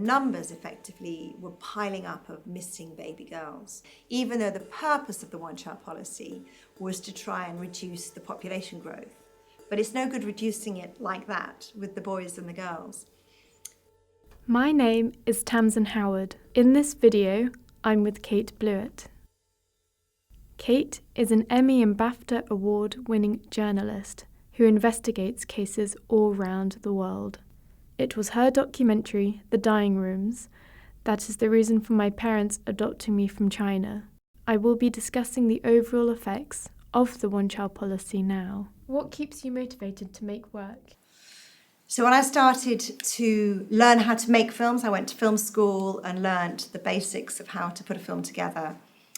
numbers effectively were piling up of missing baby girls, even though the purpose of the one-child policy was to try and reduce the population growth. But it's no good reducing it like that with the boys and the girls. My name is Tamsin Howard. In this video, I'm with Kate Blewett. Kate is an Emmy and BAFTA award-winning journalist who investigates cases all around the world. It was her documentary, The Dying Rooms, that is the reason for my parents adopting me from China. I will be discussing the overall effects of the one-child policy now. What keeps you motivated to make work? So when I started to learn how to make films, I went to film school and learned the basics of how to put a film together.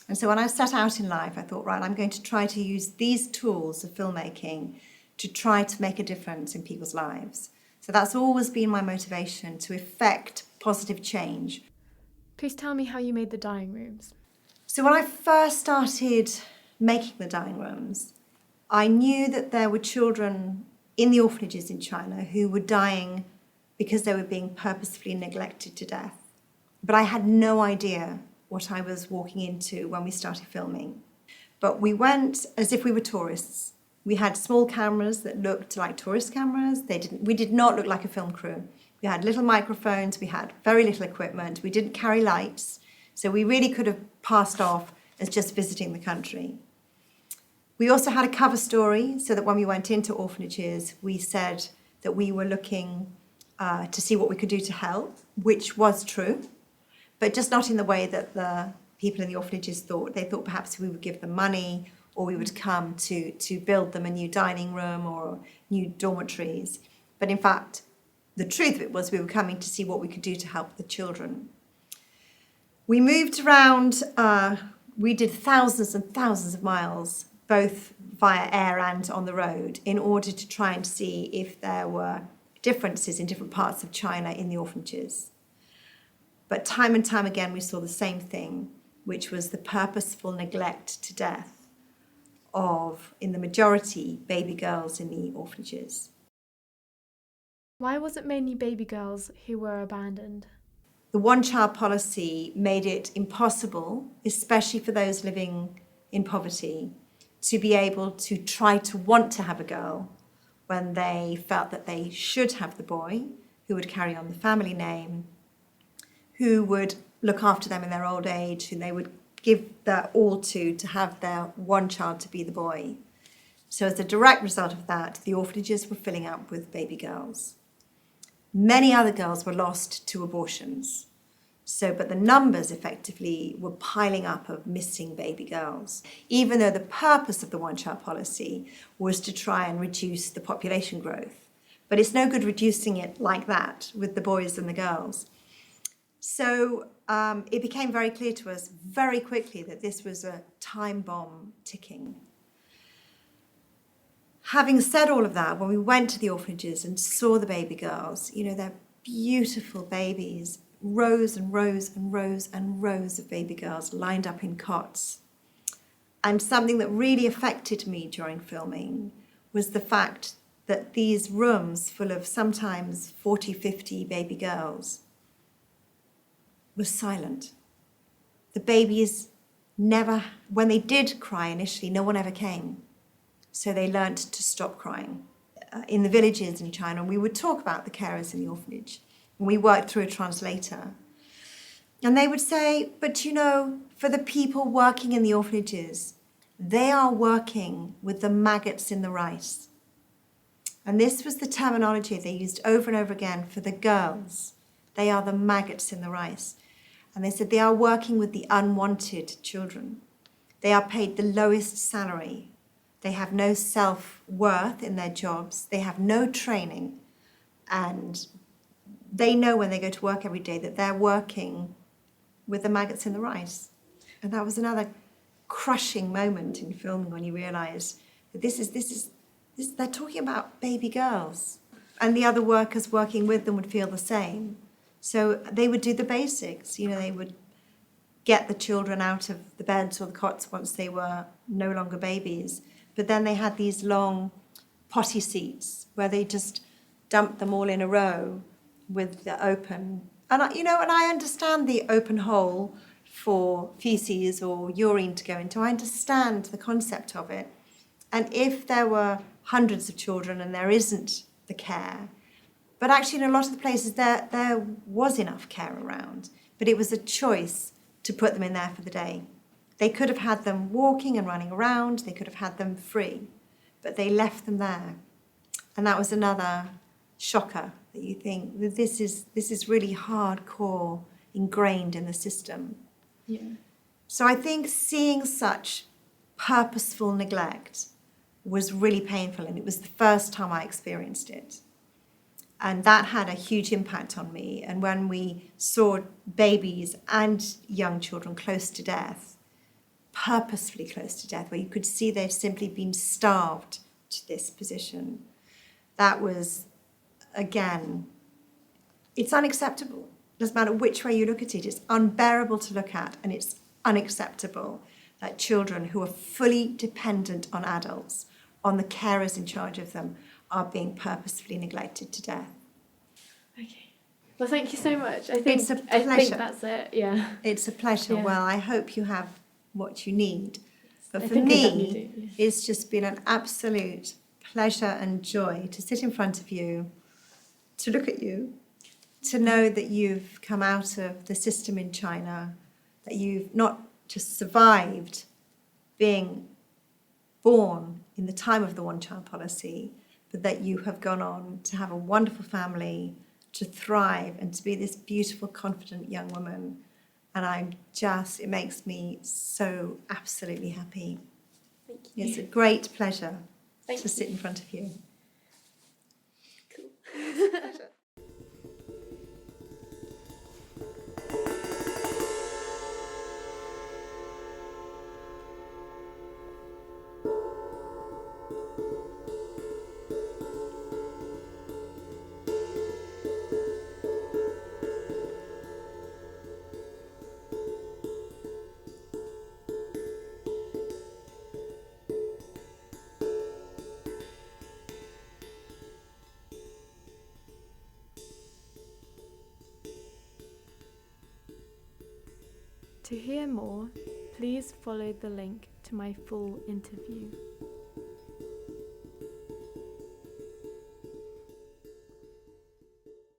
And so when I set out in life, I thought, right, I'm going to try to use these tools of filmmaking to try to make a difference in people's lives. So that's always been my motivation, to effect positive change. Please tell me how you made The Dying Rooms. So when I first started making The Dying Rooms, I knew that there were children in the orphanages in China who were dying because they were being purposefully neglected to death. But I had no idea what I was walking into when we started filming. But we went as if we were tourists. We had small cameras that looked like tourist cameras. We did not look like a film crew. We had little microphones, we had very little equipment, we didn't carry lights, so we really could have passed off as just visiting the country. We also had a cover story, so that when we went into orphanages, we said that we were looking to see what we could do to help, which was true, but just not in the way that the people in the orphanages thought. They thought perhaps we would give them money, or we would come to build them a new dining room or new dormitories. But in fact, the truth of it was we were coming to see what we could do to help the children. We moved around, we did thousands and thousands of miles, both via air and on the road, in order to try and see if there were differences in different parts of China in the orphanages. But time and time again, we saw the same thing, which was the purposeful neglect to death of, in the majority, baby girls in the orphanages. Why was it mainly baby girls who were abandoned? The one-child policy made it impossible, especially for those living in poverty, to be able to try to want to have a girl when they felt that they should have the boy, who would carry on the family name, who would look after them in their old age, who they would give their all to have their one child to be the boy. So as a direct result of that, the orphanages were filling up with baby girls. Many other girls were lost to abortions. But the numbers effectively were piling up of missing baby girls, even though the purpose of the one-child policy was to try and reduce the population growth. But it's no good reducing it like that with the boys and the girls. So it became very clear to us very quickly that this was a time bomb ticking. Having said all of that, when we went to the orphanages and saw the baby girls, they're beautiful babies, rows and rows and rows and rows of baby girls lined up in cots. And something that really affected me during filming was the fact that these rooms full of sometimes 40, 50 baby girls was silent. The babies never, when they did cry initially, no one ever came. So they learnt to stop crying. In the villages in China, we would talk about the carers in the orphanage, and we worked through a translator. And they would say, but for the people working in the orphanages, they are working with the maggots in the rice. And this was the terminology they used over and over again for the girls. They are the maggots in the rice. And they said they are working with the unwanted children. They are paid the lowest salary. They have no self-worth in their jobs. They have no training. And they know when they go to work every day that they're working with the maggots in the rice. And that was another crushing moment in filming when you realise that they're talking about baby girls. And the other workers working with them would feel the same. So they would do the basics. They would get the children out of the beds or the cots once they were no longer babies. But then they had these long potty seats where they just dumped them all in a row with the open And I understand the open hole for feces or urine to go into. I understand the concept of it. And if there were hundreds of children and there isn't the care, but actually in a lot of the places there was enough care around, but it was a choice to put them in there for the day. They could have had them walking and running around, they could have had them free, but they left them there. And that was another shocker, that you think that this is really hardcore, ingrained in the system. Yeah. So I think seeing such purposeful neglect was really painful, and it was the first time I experienced it. And that had a huge impact on me. And when we saw babies and young children close to death, purposefully close to death, where you could see they'd simply been starved to this position, that was, again, it's unacceptable. Doesn't matter which way you look at it, it's unbearable to look at, and it's unacceptable that children who are fully dependent on adults, on the carers in charge of them, are being purposefully neglected to death. Okay. Well, thank you so much. I think It's a I think pleasure. that's it. Yeah. It's a pleasure. Yeah. Well, I hope you have what you need. But I for think I me, definitely do, yeah. it's just been an absolute pleasure and joy to sit in front of you, to look at you, to know that you've come out of the system in China, that you've not just survived being born in the time of the one-child policy, but that you have gone on to have a wonderful family, to thrive, and to be this beautiful, confident young woman. And it makes me so absolutely happy. Thank you. It's a great pleasure Thank to you. sit in front of you. Cool. To hear more, please follow the link to my full interview.